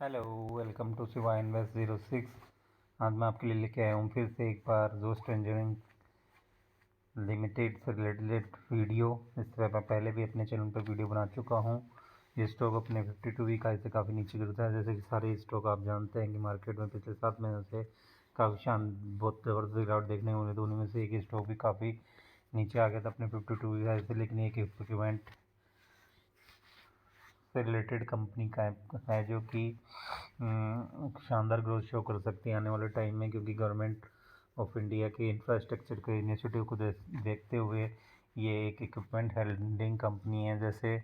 Hello, welcome to Shiva invest 06। आज मैं आपके लिए लेके आया हूँ फिर से एक बार जोस्ट इंजीनियरिंग लिमिटेड से रिलेटेड वीडियो। इस तरह मैं पहले भी अपने चैनल पर वीडियो बना चुका हूँ। ये स्टॉक अपने 52 वीक हाई से काफ़ी नीचे गिरता है। जैसे कि सारे स्टॉक आप जानते हैं कि मार्केट में पिछले 7 महीनों से काफ़ी बहुत ज़बरदस्त गिरावट देखने को मिली। तो उनमें से एक स्टॉक भी काफ़ी नीचे आ गया था अपने 52 वीक हाई से, लेकिन एक इक्विपमेंट से रिलेटेड कंपनी का है जो कि शानदार ग्रोथ शो कर सकती है आने वाले टाइम में, क्योंकि गवर्नमेंट ऑफ इंडिया के इंफ्रास्ट्रक्चर के इनिशिएटिव को देखते हुए ये एक इक्विपमेंट होल्डिंग कंपनी है। जैसे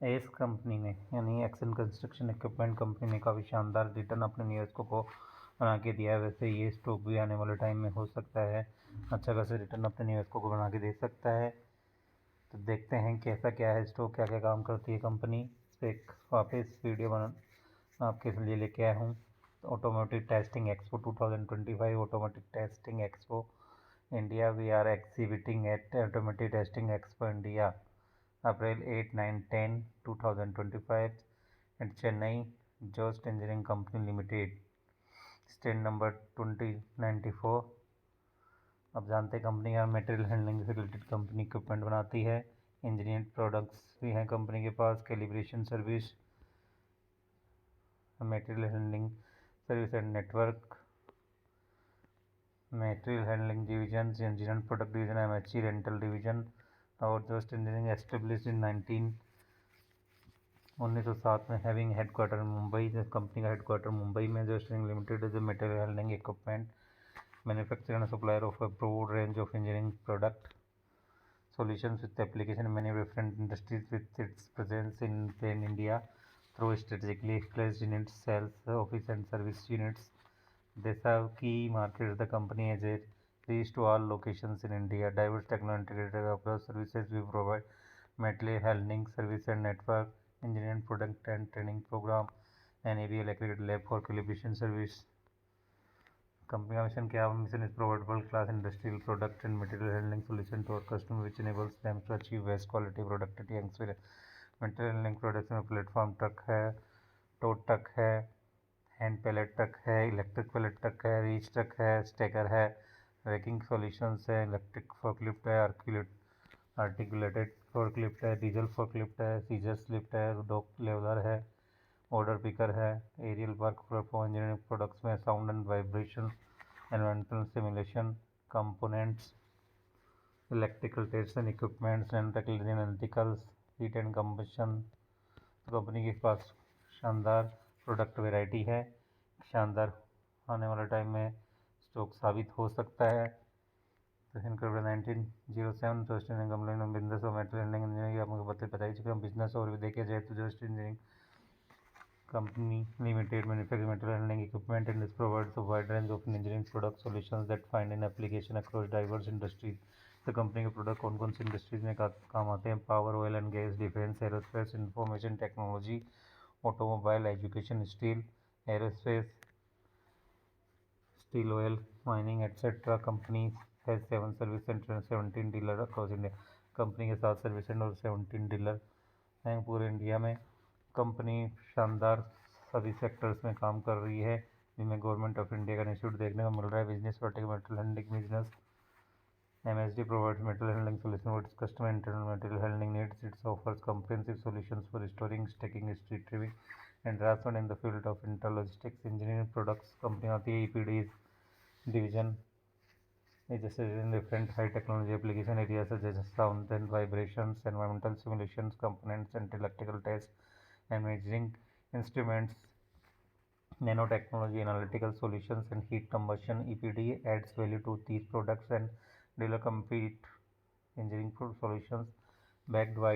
एस कंपनी ने यानी एक्सन कंस्ट्रक्शन इक्विपमेंट कंपनी ने काफ़ी शानदार रिटर्न अपने निवेशकों को बना के दिया है, वैसे ये स्टॉक भी आने वाले टाइम में हो सकता है अच्छा खासा रिटर्न अपने निवेशकों को बना के दे सकता है। तो देखते हैं कैसा क्या है स्टॉक, क्या क्या काम करती है कंपनी। तो एक वापस वीडियो बना आपके लिए लेके आया हूँ। Automotive testing expo 2025, automotive testing expo India. We are exhibiting at automotive testing expo India April 8, 9, 10, 2025 at Chennai. Jost engineering company limited, stand number 2094। अब जानते हैं कंपनी का मटेरियल हैंडलिंग से रिलेटेड कंपनी इक्विपमेंट बनाती है। इंजीनियर्ड प्रोडक्ट्स भी हैं company के पास, calibration service, material handling service and network, material handling division, engineered product division, MHE rental division. और जोस्ट इंजीनियरिंग एस्टेब्लिश इन 1907 में, हैविंग हेडक्वार्टर मुंबई। कंपनी का हेडक्वार्टर मुंबई में। Jost engineering limited is a material handling equipment manufacturer and supplier of a broad range of engineering product solutions with application in many different industries, with its presence in pan India through strategically placed in its sales office and service units. They serve key markets. The company has a reach to all locations in India. Diverse technology integrated across services. We provide material handling service and network, engineering product and training program, and ABL accredited lab for calibration service. Company का mission क्या है? Mission is provide world class industrial product and material handling solution to our customer which enables them to achieve best quality productivity and material handling products में platform truck है, tow truck है, hand pallet truck है, electric pallet truck है, reach truck है, stacker है, racking solutions है, electric forklift है, articulated forklift है, डीजल फोर्कलिफ्ट है, सीजर लिफ्ट है, डॉक लेवलर है, ऑर्डर पिकर है, aerial work platform engineering products में sound and vibration, environmental simulation components, electrical test and equipments, analyticals, heat and combustion. तो company के पास शानदार प्रोडक्ट वैरायटी है, शानदार आने वाले टाइम में स्टॉक साबित हो सकता है। तो इनका 1907 जोस्ट इंजीनियरिंग कंपनी में बिजनेस और मेटेरियल इंजीनियरिंग आपको बताई चुके हैं। बिजनेस और भी देखा जाए तो Jost engineering Company Limited manufactures material handling equipment and this provides a wide range of engineering product solutions that find an application across diverse industries. The company के प्रोडक्ट कौन कौन सी इंडस्ट्रीज में काम आते हैं? Power, oil and gas, defence, aerospace, information technology, automobile, education, steel, aerospace, steel, oil, mining, etc. Company has 7 service centers and 17 dealer across India. Company के 7 service centre और 17 dealer हैं पूरे इंडिया में। कंपनी शानदार सभी सेक्टर्स में काम कर रही है जिनमें गवर्नमेंट ऑफ इंडिया का इंस्टीट्यूट देखने को मिल रहा है। Business vertical material handling business, MSD provides material handling solution for its customer internal material handling needs. It offers comprehensive solutions for storing, stacking, retrieving, and transfer in the field of intralogistics engineering products. Company आती है EPD division is associated in different high technology application areas such as sound and vibrations, environmental simulations, components and electrical tests, and measuring instruments, nanotechnology, analytical solutions, and heat combustion. EPD adds value to these products and dealer complete engineering solutions backed by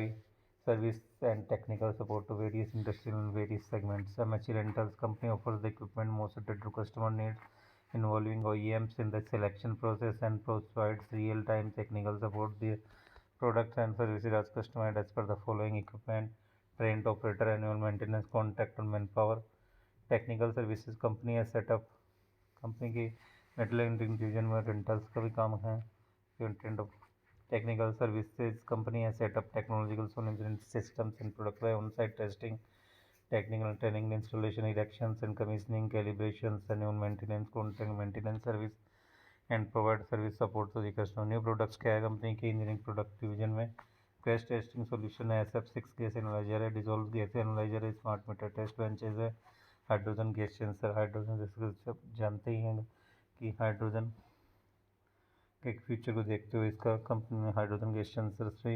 service and technical support to various industrial and various segments. MHE Rentals company offers the equipment most suited to customer needs, involving OEMs in the selection process and provides real-time technical support. The products and services are customized as per the following: equipment, trained operator, annual maintenance, contract and manpower. Technical services company है setup. Company की metal engineering division में rentals का भी काम है। Technical services company है setup technological solution systems and product है on site testing technical training, installation, erections and commissioning, calibrations, annual maintenance, contract maintenance service and provide service support to the customer. New products क्या है company के engineering product division में? Gas testing solution है, SF6 gas analyser है, dissolve gas analyser है, smart meter test benches है, hydrogen gas sensor, hydrogen जैसे सब जानते ही हैं कि हाइड्रोजन के फ्यूचर को देखते हुए इसका कंपनी ने हाइड्रोजन गैस सेंसर से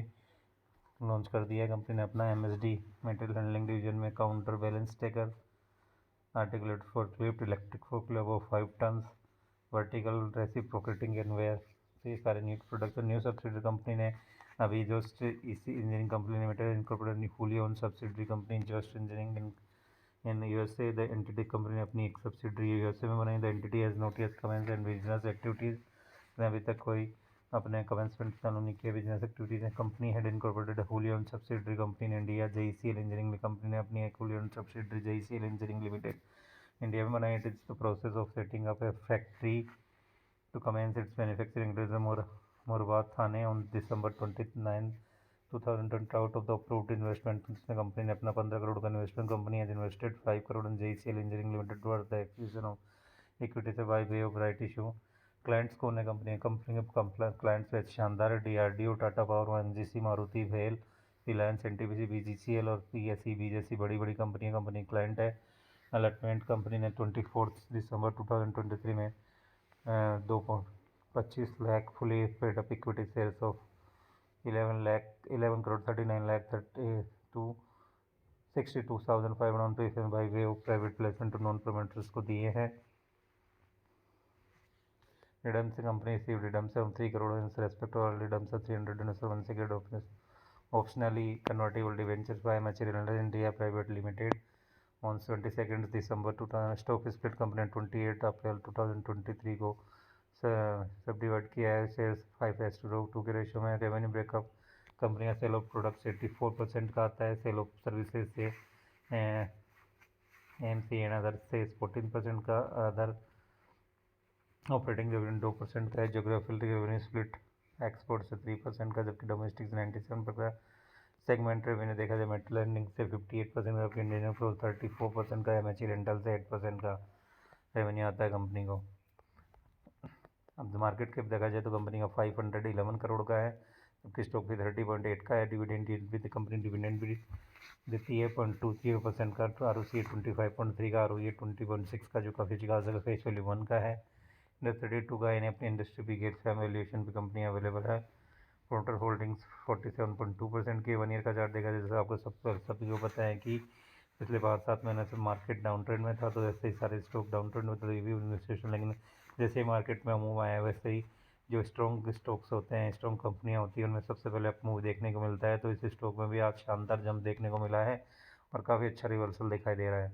लॉन्च कर दिया है। कंपनी ने अपना MSD मेटेरियल हैंडलिंग डिवीजन में counter balance stacker, articulate forklift, electric forklift above 5 ton, vertical reciprocating conveyor, तो ये सारे new product. New subsidiary company ने अभी जस्ट इसी engineering company limited incorporated fully own subsidiary company just engineering in USA the entity company ने अपनी एक subsidiary USA में बनाई। The entity has not yet commenced and business activities, अभी तक कोई अपने कमेंसमेंट चालू नहीं किया बिजनेस एक्टिविटीज़ है। Company had incorporated fully own subsidiary company in India JECL engineering company ने अपनी एक fully own subsidiary JECL engineering limited India में बनाई। It is the process of setting up A factory to commence its manufacturing at Morwat Thane on December 29, 2020 out of the approved investment. इसमें company ने अपना 15 करोड़ का investment, company has invested 5 crore in JECL engineering limited towards the acquisition of equity से by way of right issue. Clients कौन है company के clients है शानदार, DRDO, Tata Power, NGC, Maruti, भेल, रिलायंस, NTPC, BGCL और PSEB जैसी बड़ी बड़ी कंपनी क्लाइंट है। अलॉटमेंट कंपनी ने 24 दिसंबर 2023 में 25 lakh fully paid up equity shares of 11 crore 39 lakh 62,500 by way of private placement to non promoters को दिए हैं। Redeems company received redeems of 3 crore in respect of redeems of 300 secured optionally convertible debentures by Material India Private Limited on 22 December 2000 stock split company 28 अप्रैल 2023 को सब divide किया है shares 5:2 के ratio में। Revenue breakup company का सेल ऑफ प्रोडक्ट्स 84% का आता है, सेल ऑफ सर्विसेज से AMC एंड अदर से 14% का, अदर ऑपरेटिंग रेवेन्यू 2% का है, जोग्राफिकल रेवेन्यू स्प्लिट एक्सपोर्ट से 3% का, जबकि डोमेस्टिक से 97% का। सेगमेंट रेवेन्यू देखा जाए मेटल लैंडिंग से 58% का, इंडियन फ्लो 34% का, MHE रेंटल से 8% का रेवेन्यू आता है कंपनी को। अब मार्केट कैप देखा जाए तो कंपनी का 511 करोड़ का है, जबकि स्टॉक भी 30.8 का है। डिविडेंड यील्ड भी कंपनी डिविडेंड भी देती है 0.20% का, ROCE 25.3 का, ROE 20.6 का, जो काफ़ी खासा है। फेस वैल्यू 1 का है, इंडस्ट्री 32 का। इन्हें अपनी इंडस्ट्री भी गेट फैम वैल्यूएशन भी कंपनी अवेलेबल है। प्रोमोटर होल्डिंग्स 47.2% की। 1 ईयर का चार्ट देखा जैसे आपको सभी को पता है कि पिछले 5-7 महीने से मार्केट डाउन ट्रेंड में था, तो ऐसे ही सारे स्टॉक डाउन ट्रेंड में तो रिव्यू इन्वेस्टेशन, लेकिन जैसे ही मार्केट में मूव आया वैसे ही जो स्ट्रॉन्ग स्टॉक्स होते हैं, स्ट्रॉन्ग कंपनियां होती हैं, उनमें सबसे पहले अप मूव देखने को मिलता है। तो इस स्टॉक में भी आज शानदार जंप देखने को मिला है और काफ़ी अच्छा रिवर्सल दिखाई दे रहा है।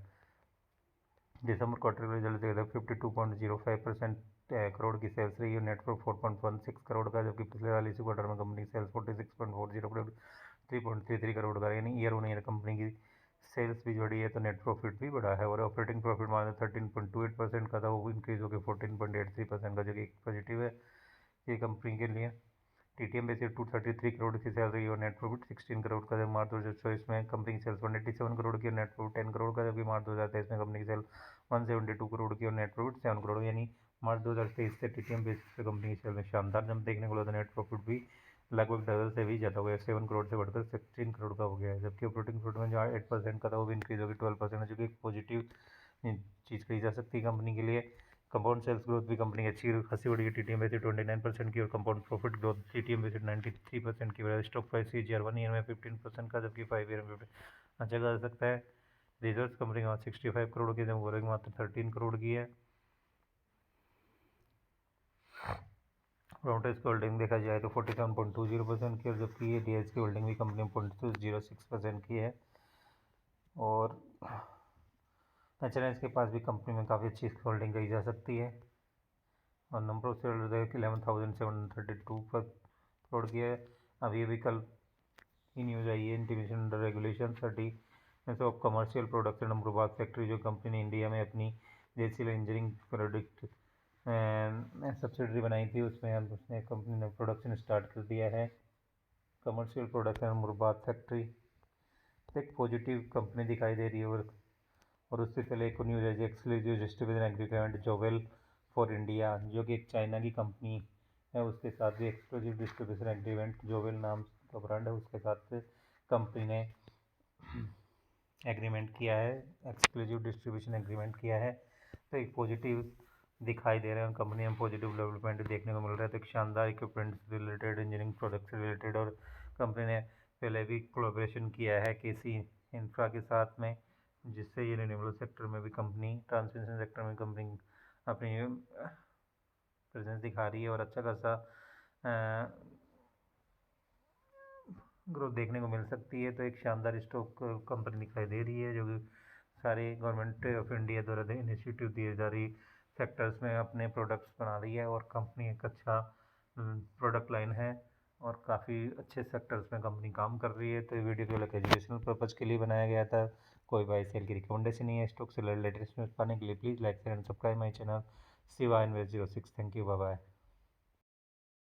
दिसंबर क्वार्टर के रिजल्ट देखा 52.05% करोड़ की सेल्स रही है, नेट प्रॉफिट 4.16 करोड़ का, जबकि पिछले वाले इसी क्वार्टर में कंपनी सेल्स 46.40 करोड़ 3.33 करोड़ का, यानी ईयर ऑन ईयर कंपनी की सेल्स भी बढ़ी है तो नेट प्रॉफिट भी बढ़ा है। और ऑपरेटिंग प्रॉफिट मार्जिन 13.28% का था, वो इंक्रीज होकर 14.83% का, जो कि एक पॉजिटिव है ये कंपनी के लिए। TTM बेसिस 233 करोड़ की सैलरी और नेट प्रॉफिट 16 करोड़ का, जब मार्च 2024 में कंपनी की सेल्स 187 करोड़ की और नेट प्रॉफिट 10 करोड़ का, जबकि मार्च 2023 में कंपनी की सेल 172 करोड़ की और नेट प्रॉफिट 7 करोड़, यानी मार्च 2023 से TTM बेसिस पे कंपनी की सेल में शानदार जंप देखने को मिला। नेट प्रॉफिट भी लगभग डबल से भी ज़्यादा हो गया, 7 करोड़ से बढ़कर 16 करोड़ का हो गया है, जबकि ऑपरेटिंग प्रॉफिट में जो 8% का था वो भी इंक्रीज होगी 12%, जो कि एक पॉजिटिव चीज़ कही जा सकती है कंपनी के लिए। कंपाउंड सेल्स ग्रोथ भी कंपनी की अच्छी खासी बढ़ी है, TTM बेसिस 29% की और compound profit growth TTM basis 93% की वजह। स्टॉक प्राइस CAGR 1 ईयर में 15% का, जबकि 5 ईयर में अच्छा जा सकता है। रिजर्व कंपनी का 65 करोड़ की, जब बोरेंगे मात्र 13 करोड़ की है। प्रोमोटर्स की होल्डिंग देखा जाए तो 47.20% की, और जबकि ये DH की होल्डिंग भी कंपनी 0.06% की है। और HNS के पास भी कंपनी में काफ़ी अच्छी होल्डिंग कही जा सकती है। और नंबर ऑफ शेयर 11,732 पर करोड़ की है। अभी अभी कल ही न्यूज़ आई है, intimation under regulation 30 of commercial production Amrubad factory, जो कंपनी ने इंडिया में अपनी JCL इंजीनियरिंग प्रोडक्ट सब्सिडरी बनाई थी, उसमें उसने कंपनी ने प्रोडक्शन स्टार्ट कर दिया है। कमर्शियल प्रोडक्शन अमरूबाद फैक्ट्री तो एक पॉजिटिव कंपनी दिखाई दे रही है। और उससे पहले एक न्यूज़ है, एक्सक्लूसिव डिस्ट्रीब्यूशन एग्रीमेंट जोवेल फॉर इंडिया, जो कि एक चाइना की कंपनी है, उसके साथ भी एक्सक्लूसिव डिस्ट्रीब्यूशन एग्रीमेंट जोवेल नाम का ब्रांड है, उसके साथ कंपनी ने एग्रीमेंट किया है, एक्सक्लूसिव डिस्ट्रीब्यूशन एग्रीमेंट किया है। तो एक पॉजिटिव दिखाई दे रहा है, कंपनी में पॉजिटिव डेवलपमेंट देखने को मिल रहा है। तो एक शानदार इक्विपमेंट से रिलेटेड, इंजीनियरिंग प्रोडक्ट से रिलेटेड, और कंपनी ने पहले भी कोलैबोरेशन किया है किसी इंफ्रा के साथ में, जिससे ये रिन्यूएबल सेक्टर में भी कंपनी, ट्रांसमिशन सेक्टर में कंपनी अपनी प्रेजेंस दिखा रही है और अच्छा खासा ग्रोथ देखने को मिल सकती है। तो एक शानदार स्टॉक कंपनी दिखाई दे रही है, जो कि सारे गवर्नमेंट ऑफ इंडिया द्वारा इनिशिएटिव दिए जा रही सेक्टर्स में अपने प्रोडक्ट्स बना रही है, और कंपनी एक अच्छा प्रोडक्ट लाइन है और काफ़ी अच्छे सेक्टर्स में कंपनी काम कर रही है। तो ये वीडियो केवल एजुकेशनल पर्पज़ के लिए बनाया गया था, कोई बाई सेल की रिकमेंडेशन नहीं है। स्टॉक से लेटेस्ट न्यूज़ पाने के लिए please like share and subscribe my channel Shiva invest 06। Thank you, bye bye.